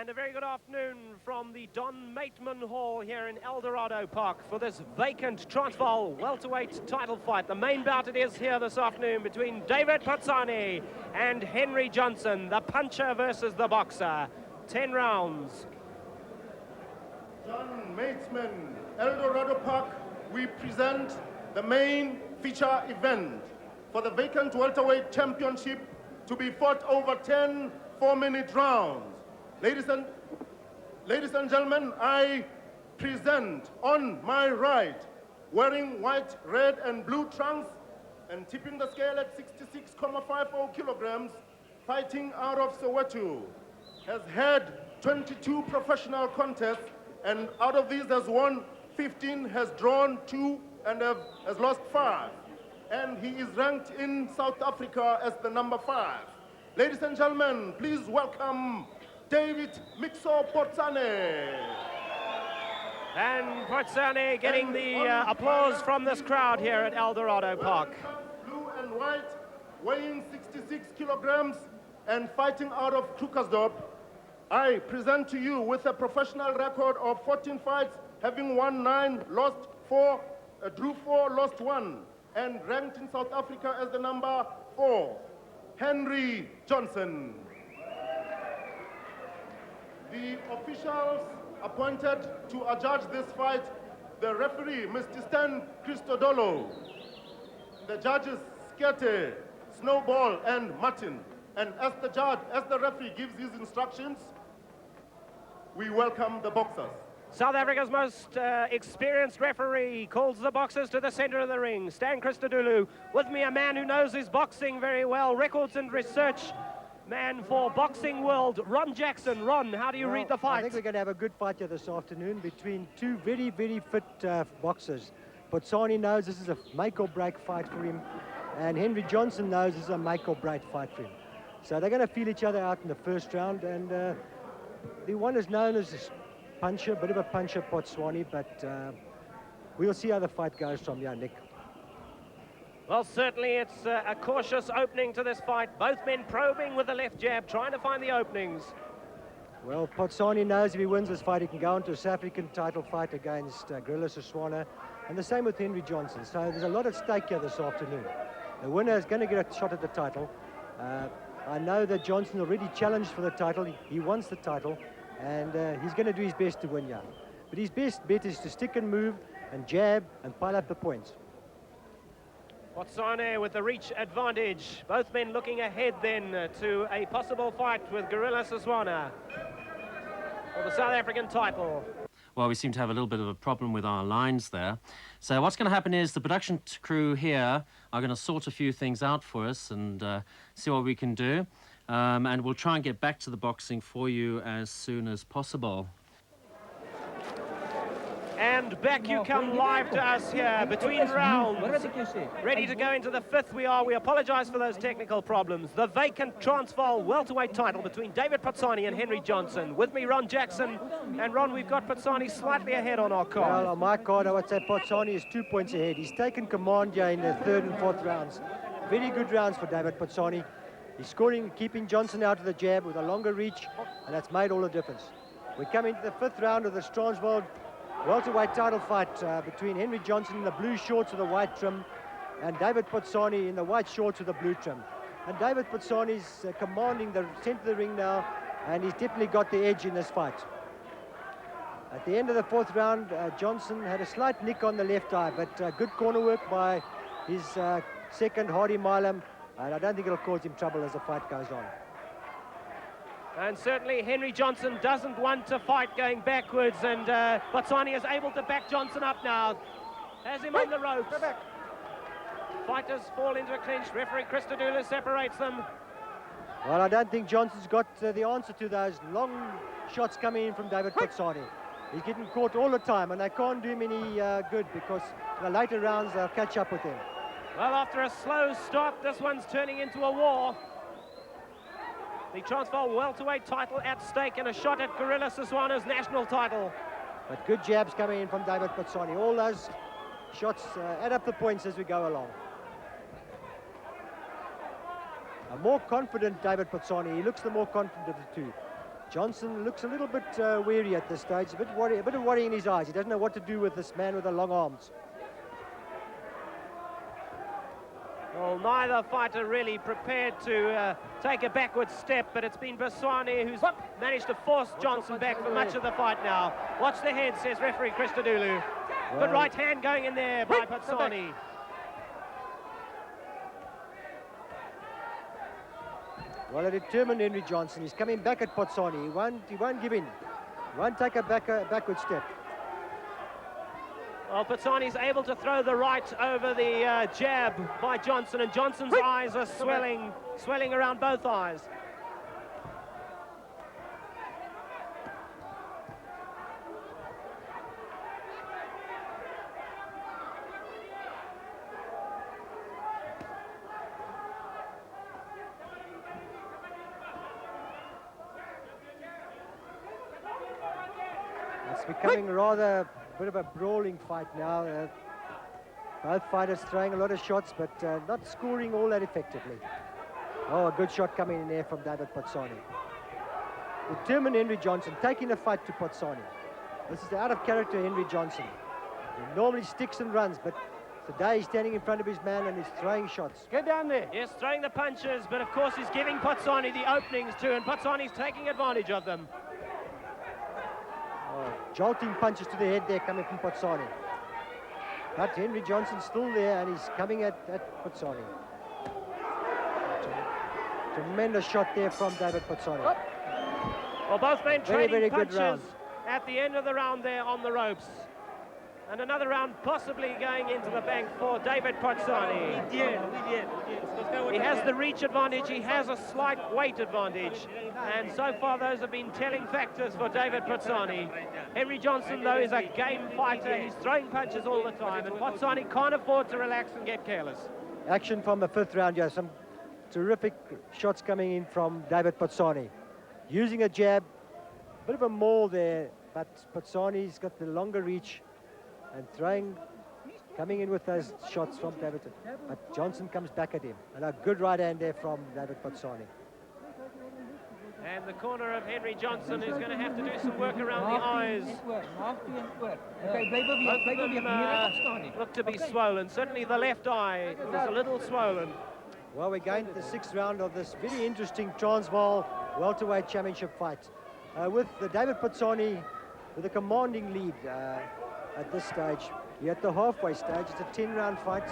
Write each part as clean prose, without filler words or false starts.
And a very good afternoon from the Don Mateman Hall here in Eldorado Park for this vacant Transvaal welterweight title fight. The main bout it is here this afternoon between David Potsane and Hendry Johnson, the puncher versus the boxer. 10 rounds. Don Mateman, Eldorado Park, we present the main feature event for the vacant welterweight championship to be fought over 10 4-minute rounds. Ladies and gentlemen, I present on my right, wearing white, red, and blue trunks and tipping the scale at 66.50 kilograms, fighting out of Soweto, has had 22 professional contests, and out of these has won 15, has drawn 2, and has lost 5. And he is ranked in South Africa as the number 5. Ladies and gentlemen, please welcome David Mixo Potsane. And Potsane getting the applause from this crowd here at Eldorado Park. Blue and white, weighing 66 kilograms and fighting out of Krugersdorp. I present to you with a professional record of 14 fights, having won 9, lost 4, drew 4, lost 1, and ranked in South Africa as the number 4, Hendry Johnson. The officials appointed to adjudge this fight, the referee, Mr. Stan Christodolo, the judges, Skete, Snowball, and Martin. And as the referee gives his instructions, we welcome the boxers. South Africa's most experienced referee calls the boxers to the center of the ring. Stan Christodolo, with me a man who knows his boxing very well, records and research man for Boxing World, Ron Jackson. Ron, how do you read the fight? I think we're going to have a good fight here this afternoon between two very, very fit boxers. Potsane knows this is a make or break fight for him, and Hendry Johnson knows this is a make or break fight for him. So they're going to feel each other out in the first round, and the one is known as a puncher, a bit of a puncher, Potsane, but we'll see how the fight goes from here, Nick. Well, certainly it's a cautious opening to this fight. Both men probing with the left jab, trying to find the openings. Well, Potsane knows if he wins this fight, he can go into a South African title fight against Gorilla Siswana, and the same with Hendry Johnson. So there's a lot at stake here this afternoon. The winner is going to get a shot at the title. I know that Johnson already challenged for the title. He wants the title, and he's going to do his best to win here. But his best bet is to stick and move and jab and pile up the points. Potsane with the reach advantage. Both men looking ahead then to a possible fight with Gorilla Siswana for the South African title. Well, we seem to have a little bit of a problem with our lines there. So what's going to happen is the production crew here are going to sort a few things out for us and see what we can do. And we'll try and get back to the boxing for you as soon as possible. And back you come live to us here between rounds. Ready to go into the 5th we are. We apologize for those technical problems. The vacant Transvaal welterweight title between David Potsane and Hendry Johnson. With me, Ron Jackson. And Ron, we've got Potsane slightly ahead on our card. Well, on my card, I would say Potsane is 2 points ahead. He's taken command here in the 3rd and 4th rounds. Very good rounds for David Potsane. He's scoring, keeping Johnson out of the jab with a longer reach, and that's made all the difference. We come into the 5th round of the Transvaal welterweight title fight between Hendry Johnson in the blue shorts with the white trim and David Potsane in the white shorts with the blue trim. And David Potsane is commanding the center of the ring now, and he's definitely got the edge in this fight. At the end of the 4th round, Johnson had a slight nick on the left eye, but good corner work by his second, Hardy Milam, and I don't think it'll cause him trouble as the fight goes on. And certainly Hendry Johnson doesn't want to fight going backwards, and Potsane is able to back Johnson up now. Has him on the ropes. Fighters fall into a clinch. Referee Christodolo separates them. Well, I don't think Johnson's got the answer to those long shots coming in from David Potsane. He's getting caught all the time, and they can't do him any good because in the later rounds they'll catch up with him. Well, after a slow start, this one's turning into a war. The Transvaal welterweight title at stake and a shot at Gorilla Siswana's national title. But good jabs coming in from David Potsane. All those shots add up the points as we go along. A more confident David Potsane. He looks the more confident of the two. Johnson looks a little bit weary at this stage, a bit of worry in his eyes. He doesn't know what to do with this man with the long arms. Well, neither fighter really prepared to take a backward step, but it's been Potsane who's managed to force Johnson back for much of the fight now. Watch the head, says referee Christodoulou. Good right hand going in there by Potsane. Well, a determined Henry Johnson. He's coming back at Potsane. He won't give in. He won't take a backward step. Well, Potsane's able to throw the right over the jab by Johnson, and Johnson's eyes are swelling around both eyes. It's becoming rather a bit of a brawling fight now. Both fighters throwing a lot of shots, but not scoring all that effectively. Oh, a good shot coming in there from David Potsane. Determined Henry Johnson taking the fight to Potsane. This is the out of character Henry Johnson. He normally sticks and runs, but today he's standing in front of his man and he's throwing shots. Get down there. Yes, throwing the punches, but of course he's giving Potsane the openings too, and Potsane's taking advantage of them. Oh, jolting punches to the head there coming from Potsane. But Henry Johnson's still there and he's coming at Potsane. Tremendous shot there from David Potsane. Well, both men trading very good punches round. at the end of the round there on the ropes. And another round possibly going into the bank for David Potsane. We did. He has the reach advantage, he has a slight weight advantage, and so far those have been telling factors for David Potsane. Henry Johnson, though, is a game fighter. He's throwing punches all the time, and Potsane can't afford to relax and get careless. Action from the fifth round, yeah. Some terrific shots coming in from David Potsane. Using a jab, bit of a maul there, but Potsane's got the longer reach and coming in with those shots from David. But Johnson comes back at him. And a good right hand there from David Potsane. And the corner of Henry Johnson is going to have to do some work around the eyes. Both of them look to be swollen. Certainly the left eye is a little swollen. Well, we're going to the sixth round of this very interesting Transvaal welterweight championship fight. With David Potsane with a commanding lead at this stage. We're at the halfway stage. It's a 10-round fight,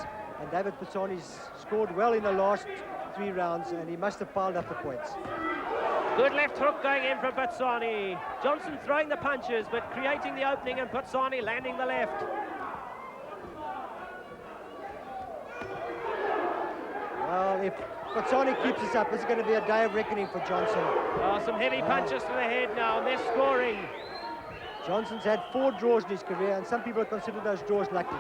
and David Potsane's scored well in the last 3 rounds, and he must have piled up the points. Good left hook going in from Potsane. Johnson throwing the punches, but creating the opening, and Potsane landing the left. Well, if Potsane keeps this up, it's going to be a day of reckoning for Johnson. Oh, some heavy punches to the head now, and they're scoring. Johnson's had 4 draws in his career, and some people consider those draws lucky.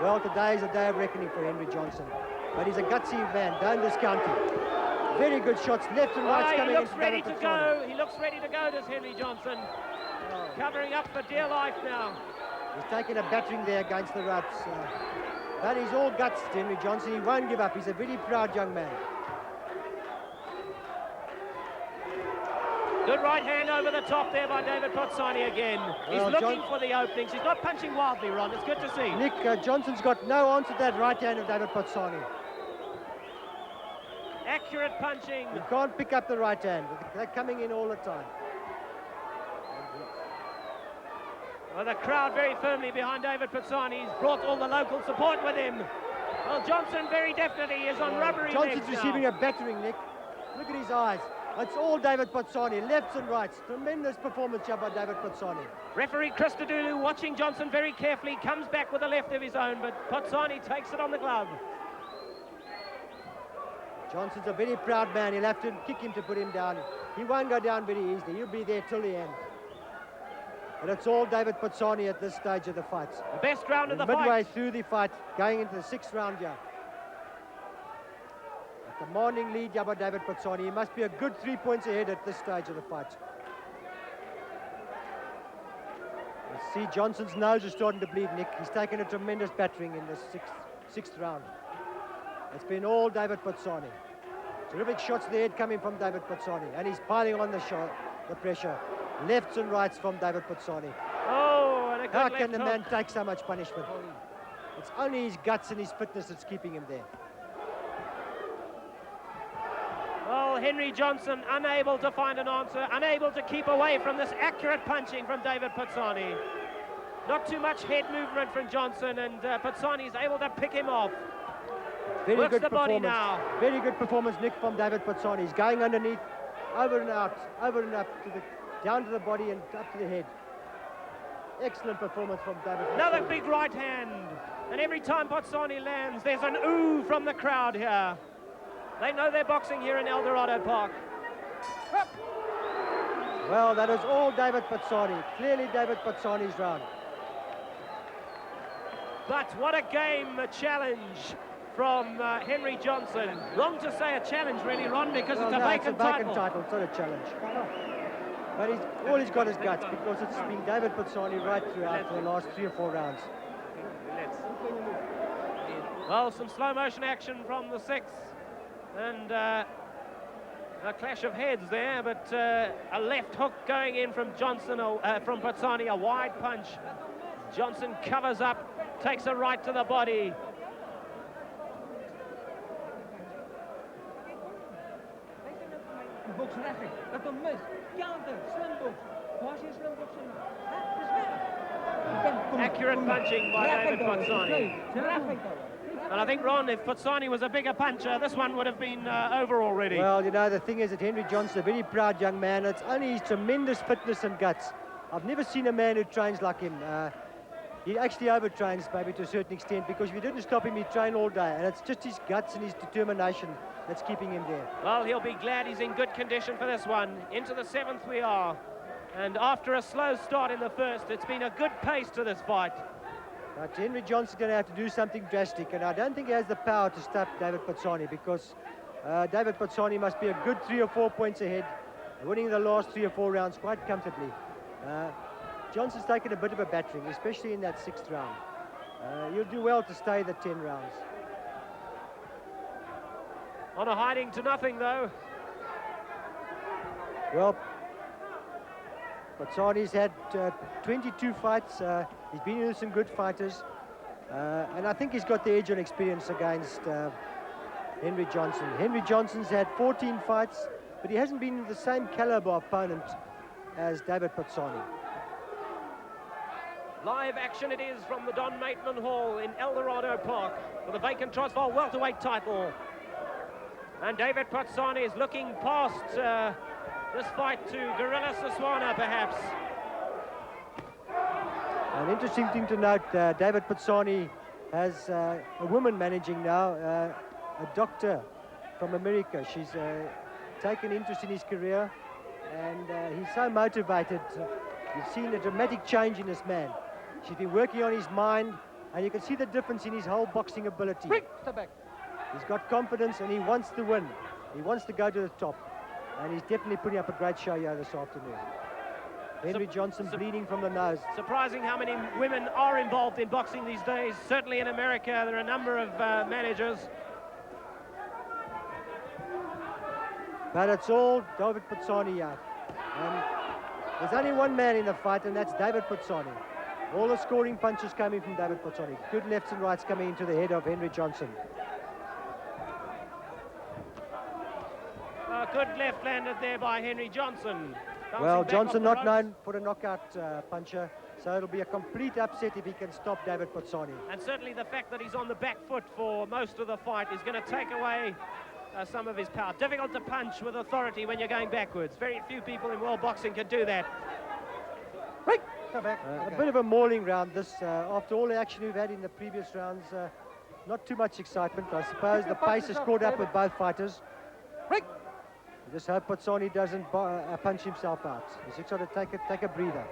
Well, today is a day of reckoning for Henry Johnson. But he's a gutsy man, don't discount him. Very good shots, left and right coming in. He looks ready to go. He looks ready to go, does Henry Johnson. Covering up for dear life now. He's taking a battering there against the ropes. But he's all guts, Henry Johnson. He won't give up. He's a very proud young man. Good right hand over the top there by David Potsane again. He's looking for the openings. He's not punching wildly, Ron. It's good to see. Nick, Johnson's got no answer to that right hand of David Potsane. Accurate punching. You can't pick up the right hand. They're coming in all the time. Well, the crowd very firmly behind David Potsane. He's brought all the local support with him. Well, Johnson very definitely is on rubbery legs Johnson's receiving a battering, Nick. Look at his eyes. It's all David Potsane, lefts and rights. Tremendous performance job by David Potsane. Referee Christodoulou watching Johnson very carefully, comes back with a left of his own, but Potsane takes it on the glove. Johnson's a very proud man. He'll have to kick him to put him down. He won't go down very easily. He'll be there till the end. But it's all David Potsane at this stage of the fight. The best round of the fight. Midway through the fight, going into the 6th round here. A commanding lead here by David Potsane. He must be a good 3 points ahead at this stage of the fight. You see Johnson's nose is starting to bleed, Nick. He's taken a tremendous battering in the sixth round. It's been all David Potsane. Terrific shots to the head coming from David Potsane, and he's piling on the pressure. Lefts and rights from David Potsane. Oh, and a good How left can the man hook. take so much punishment? It's only his guts and his fitness that's keeping him there. Well, Henry Johnson unable to find an answer, unable to keep away from this accurate punching from David Potsane. Not too much head movement from Johnson, and Potsane is able to pick him off. Very Works good the body performance. now. Very good performance, Nick, from David Potsane. He's going underneath, over and out, over and up, down to the body and up to the head. Excellent performance from David Potsane. Another big right hand. And every time Potsane lands, there's an ooh from the crowd here. They know they're boxing here in Eldorado Park. Well, that is all David Potsane. Clearly David Potsane's round. But what a game, a challenge from Henry Johnson. Wrong to say a challenge, really, Ron, because Well, it's a no, vacant it's a vacant title. title. It's not a challenge. But all he's got is guts, because it's been David Potsane right throughout for the last 3 or 4 rounds. Well, some slow motion action from the 6th. And a clash of heads there, but a left hook going in from Johnson, from Potsane, a wide punch. Johnson covers up, takes a right to the body. Accurate punching by David Potsane. And I think, Ron, if Potsane was a bigger puncher, this one would have been over already. Well, you know, the thing is that Henry Johnson, a very proud young man. It's only his tremendous fitness and guts. I've never seen a man who trains like him. He actually overtrains, maybe to a certain extent, because if you didn't stop him, he'd train all day. And it's just his guts and his determination that's keeping him there. Well, he'll be glad he's in good condition for this one. Into the 7th we are. And after a slow start in the 1st, it's been a good pace to this fight. But Henry Johnson's going to have to do something drastic, and I don't think he has the power to stop David Potsane, because David Potsane must be a good 3 or 4 points ahead, winning the last 3 or 4 rounds quite comfortably. Johnson's taken a bit of a battering, especially in that 6th round. He'll do well to stay the 10 rounds. On a hiding to nothing, though. Well, Potsane's had 22 fights. He's been with some good fighters. And I think he's got the edge on experience against Henry Johnson. Henry Johnson's had 14 fights, but he hasn't been the same caliber opponent as David Potsane. Live action it is from the Don Mateman Hall in Eldorado Park for the vacant Transvaal welterweight title. And David Potsane is looking past this fight to Gorilla Siswana, perhaps. An interesting thing to note, David Potsane has a woman managing now, a doctor from America. She's taken interest in his career, and he's so motivated. You've seen a dramatic change in this man. She's been working on his mind, and you can see the difference in his whole boxing ability. Step back. He's got confidence, and he wants to win. He wants to go to the top, and he's definitely putting up a great show here this afternoon. Henry Johnson bleeding from the nose. Surprising how many women are involved in boxing these days. Certainly in America, there are a number of managers. But it's all David Potsane here. And there's only one man in the fight, and that's David Potsane. All the scoring punches coming from David Potsane. Good lefts and rights coming into the head of Henry Johnson. A good left landed there by Henry Johnson. Bouncing Well, back Johnson off not the ropes. known for a knockout puncher, so it'll be a complete upset if he can stop David Potsane. And certainly the fact that he's on the back foot for most of the fight is going to take away some of his power. Difficult to punch with authority when you're going backwards. Very few people in world boxing can do that. Right. A bit of a mauling round this, after all the action we've had in the previous rounds. Not too much excitement. I suppose the pace has caught up with both fighters. Right. Just hope Potsane doesn't punch himself out. He's just got to take a breather.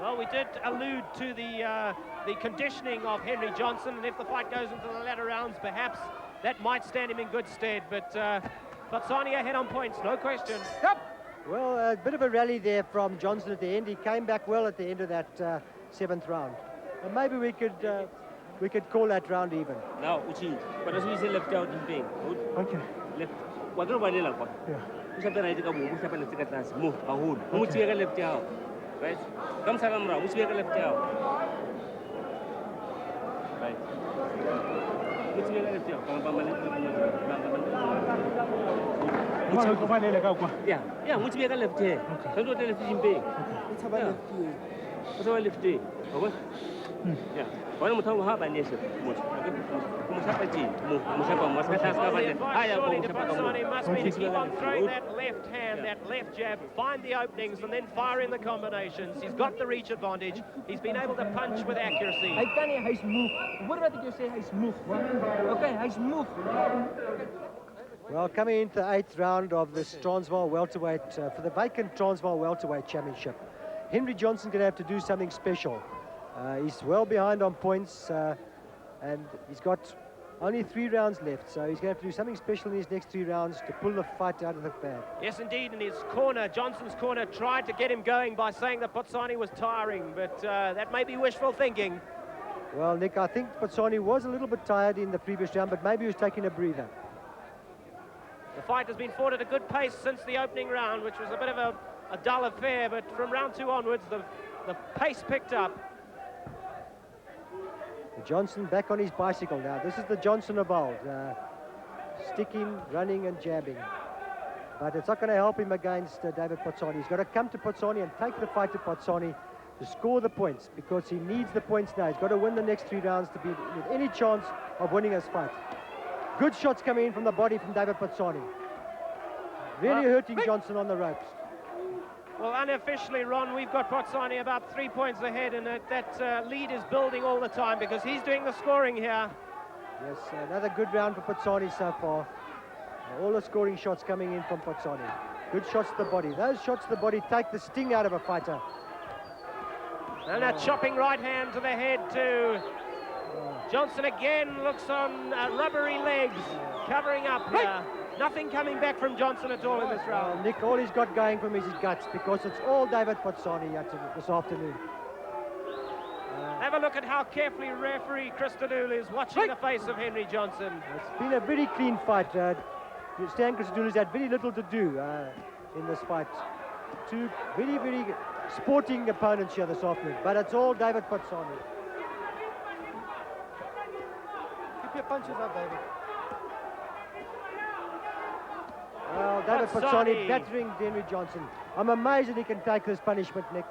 Well, we did allude to the conditioning of Henry Johnson, and if the fight goes into the latter rounds, perhaps that might stand him in good stead. But Potsane ahead on points, no question. Yep. Well, a bit of a rally there from Johnson at the end. He came back well at the end of that 7th round. And maybe we could call that round even. Nou, Uchi, maar dat is niet zelf koud in been. Okay. left. Wa ke ba lela kwa. O shape right ka mo, o shape left ka tlase. Mo ba holo. Mo tsiye ka left yao. Right? Ka msaka mra, mo tsiye ka left yao. Right. Mo tsiye ka left yao. Ka ba male. Go ba lela ka kwa. Yeah, mo tsiye ka left here. Ka ndo tele fishimpe. It's about left here. O sa left here. Okay? Yeah. Wala mo thawo ha ba neshe. Mo. Mo shapa tsi. Mo shapa mo sa tlase ka ba le. Advice surely to Potsane must be to keep on throwing that left hand, that left jab, find the openings and then fire in the combinations. He's got the reach advantage. He's been able to punch with accuracy. Hy kan nie, hy's moeg. Hoor wat ek jou sê, hy's moeg. Okay, hy's moeg. Well, coming into the 8th round of this Transvaal welterweight, for the vacant Transvaal welterweight championship, Hendry Johnson's going to have to do something special. He's well behind on points, and he's got only 3 rounds left, so he's going to have to do something special in his next 3 rounds to pull the fight out of the bag. Yes, indeed, in his corner, Johnson's corner tried to get him going by saying that Potsane was tiring, but that may be wishful thinking. Well, Nick, I think Potsane was a little bit tired in the previous round, but maybe he was taking a breather. The fight has been fought at a good pace since the opening round, which was a bit of a dull affair, but from round 2 onwards, the pace picked up. Johnson back on his bicycle now. This is the Johnson of old. Sticking, running and jabbing. But it's not going to help him against David Potsane. He's got to come to Potsane and take the fight to Potsane to score the points, because he needs the points now. He's got to win the next 3 rounds to be with any chance of winning this fight. Good shots coming in from the body from David Potsane. Really hurting Johnson on the ropes. Well, unofficially, Ron, we've got Potsane about 3 points ahead, and that lead is building all the time because he's doing the scoring here. Yes, another good round for Potsane so far. All the scoring shots coming in from Potsane. Good shots to the body. Those shots to the body take the sting out of a fighter. And a chopping right hand to the head too. Johnson again looks on rubbery legs, covering up here. Nothing coming back from Johnson at all in this round. Nick, all he's got going from his guts, because it's all David Potsane this afternoon. Have a look at how carefully referee Christodoul is watching the face of Hendry Johnson. It's been a very clean fight. Stan Christodoul has had very little to do in this fight. 2 very, very sporting opponents here this afternoon, but it's all David Potsane. Keep your punches up, David. Well, David Potsane battering Hendry Johnson. I'm amazed that he can take this punishment, Nick.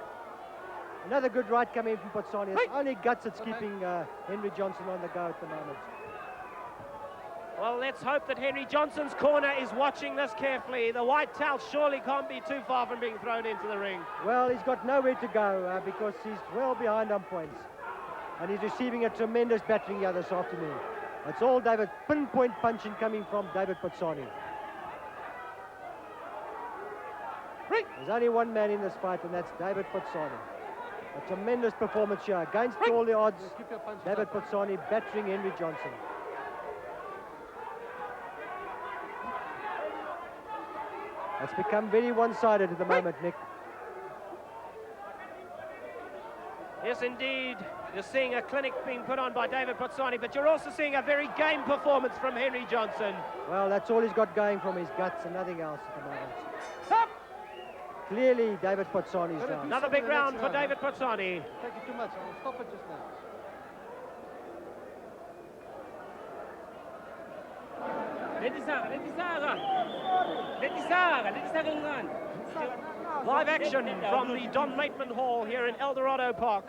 Another good right coming in from Potsane. It's only guts that's keeping Hendry Johnson on the go at the moment. Well, let's hope that Hendry Johnson's corner is watching this carefully. The white towel surely can't be too far from being thrown into the ring. Well, he's got nowhere to go because he's well behind on points. And he's receiving a tremendous battering here this afternoon. It's all David, pinpoint punching coming from David Potsane. There's only one man in this fight, and that's David Potsane. A tremendous performance here against all the odds. David Potsane battering Hendry Johnson. It's become very one-sided at the moment, Nick. Yes, indeed. You're seeing a clinic being put on by David Potsane, but you're also seeing a very game performance from Hendry Johnson. Well, that's all he's got going from his guts and nothing else at the moment. Clearly, David Potsane is down. Another big round for David Potsane. Take it too much. I'll stop it just now. Live action from the Don Mateman Hall here in Eldorado Park.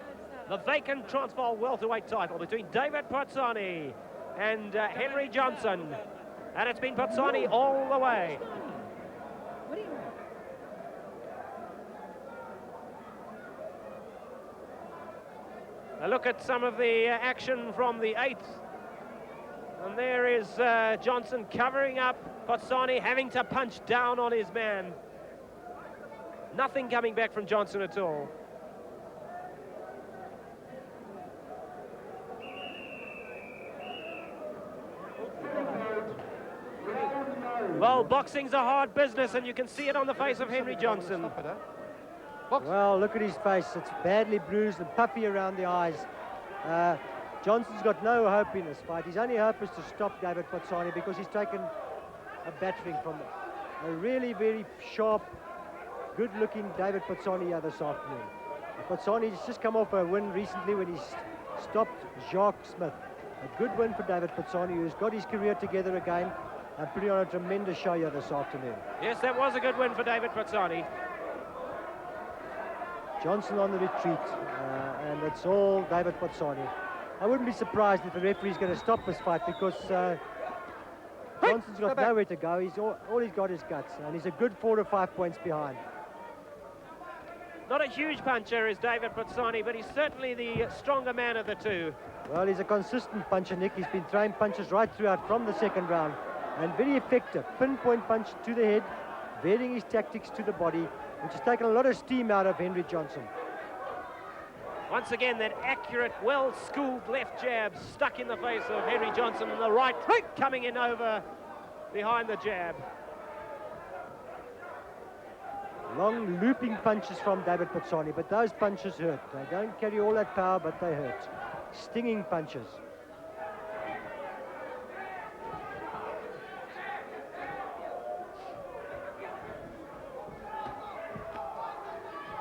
The vacant Transvaal welterweight title between David Potsane and Hendry Johnson. And it's been Potsane all the way. A look at some of the action from the 8th. And there is Johnson covering up, Potsane having to punch down on his man. Nothing coming back from Johnson at all. Well, boxing's a hard business, and you can see it on the face of Hendry Johnson. Well, look at his face. It's badly bruised and puffy around the eyes. Johnson's got no hope in this fight. His only hope is to stop David Potsane because he's taken a battering from a really very sharp, good-looking David Potsane here this afternoon. Potsane's just come off a win recently when he stopped Jacques Smith. A good win for David Potsane, who's got his career together again and putting on a tremendous show here this afternoon. Yes, that was a good win for David Potsane. Johnson on the retreat, and it's all David Potsane. I wouldn't be surprised if the referee's going to stop this fight, because Johnson's got nowhere to go. All he's got is guts, and he's a good 4 to 5 points behind. Not a huge puncher is David Potsane, but he's certainly the stronger man of the two. Well, he's a consistent puncher, Nick. He's been throwing punches right throughout from the second round, and very effective. Pinpoint punch to the head, varying his tactics to the body, which has taken a lot of steam out of Hendry Johnson. Once again, that accurate, well-schooled left jab stuck in the face of Hendry Johnson, and the right coming in over behind the jab. Long looping punches from David Potsane, but those punches hurt. They don't carry all that power, but they hurt. Stinging punches.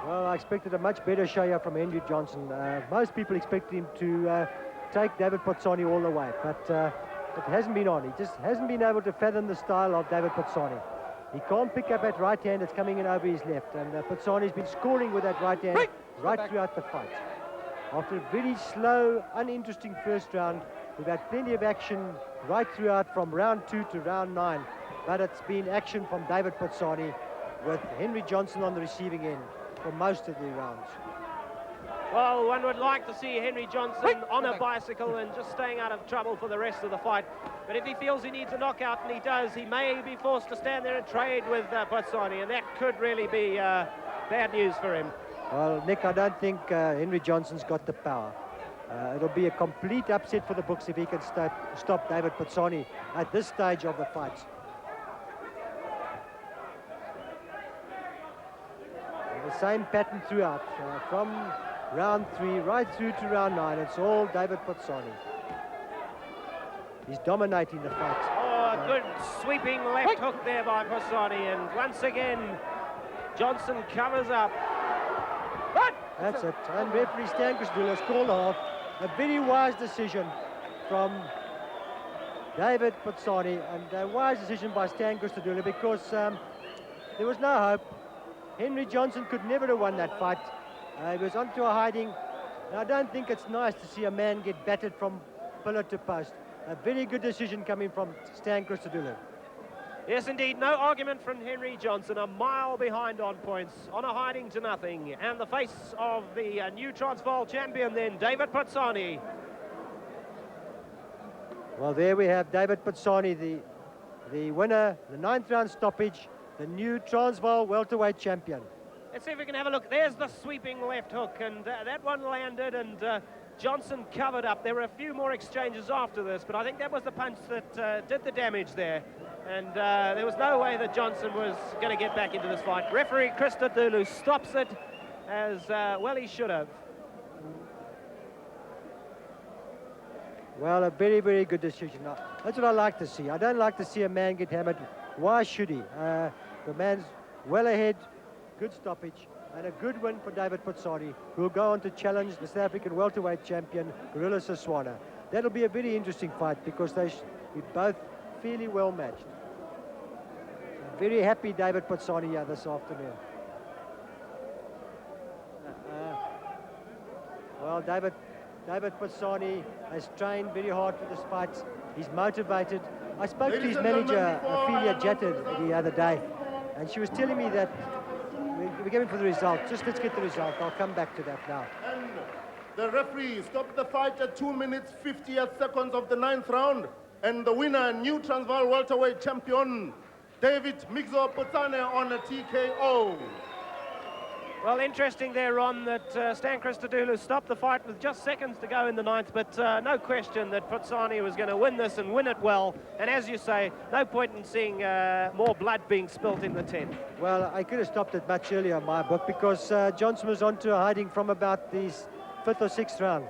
Well, I expected a much better show here from Hendry Johnson. Most people expected him to take David Potsane all the way, but it hasn't been on. He just hasn't been able to fathom the style of David Potsane. He can't pick up that right hand that's coming in over his left, and Potsane's been scoring with that right hand right throughout the fight. After a very slow, uninteresting first round, we've had plenty of action right throughout from round 2 to round 9, but it's been action from David Potsane with Hendry Johnson on the receiving end for most of the rounds. Well, one would like to see Hendry Johnson on a bicycle and just staying out of trouble for the rest of the fight. But if he feels he needs a knockout, and he does, he may be forced to stand there and trade with Potsane, and that could really be bad news for him. Well, Nick, I don't think Hendry Johnson's got the power. It'll be a complete upset for the books if he can stop David Potsane at this stage of the fight. And the same pattern throughout, from round 3 right through to round 9. It's all David Potsane. He's dominating the fight. Oh, good sweeping left hook there by Potsane, and once again, Johnson covers up. What? That's it. And referee Stan Christodoulou has called off. A very wise decision from David Potsane, and a wise decision by Stan Christodoulou, because there was no hope. Hendry Johnson could never have won that fight. He was onto a hiding. And I don't think it's nice to see a man get battered from pillar to post. A very good decision coming from Stan Christodoulou. Yes, indeed. No argument from Hendry Johnson. A mile behind on points, on a hiding to nothing. And the face of the new Transvaal champion then, David Potsane. Well, there we have David Potsane, the winner, the 9th round stoppage, the new Transvaal welterweight champion. Let's see if we can have a look. There's the sweeping left hook, and that one landed, and Johnson covered up. There were a few more exchanges after this, but I think that was the punch that did the damage there. And there was no way that Johnson was going to get back into this fight. Referee Christodoulou stops it, as well he should have. Well, a very, very good decision. That's what I like to see. I don't like to see a man get hammered. Why should he? The man's well ahead, good stoppage, and a good win for David Potsane, who will go on to challenge the South African welterweight champion, Gorilla Siswana. That'll be a very interesting fight, because they're both fairly well matched. Very happy David Potsane here this afternoon. Well, David Potsane has trained very hard for this fight. He's motivated. I spoke to his manager, Ophelia Jatta, the other day, and she was telling me that we're going for the result. Just let's get the result. I'll come back to that now. And the referee stopped the fight at 2 minutes 58 seconds of the 9th round. And the winner, new Transvaal welterweight champion, David Mixo Potsane on a TKO. Well, interesting there, Ron, that Stan Christodoulou stopped the fight with just seconds to go in the 9th, but no question that Potsane was going to win this and win it well. And as you say, no point in seeing more blood being spilt in the 10th. Well, I could have stopped it much earlier in my book, because Johnson was onto a hiding from about the 5th or 6th round.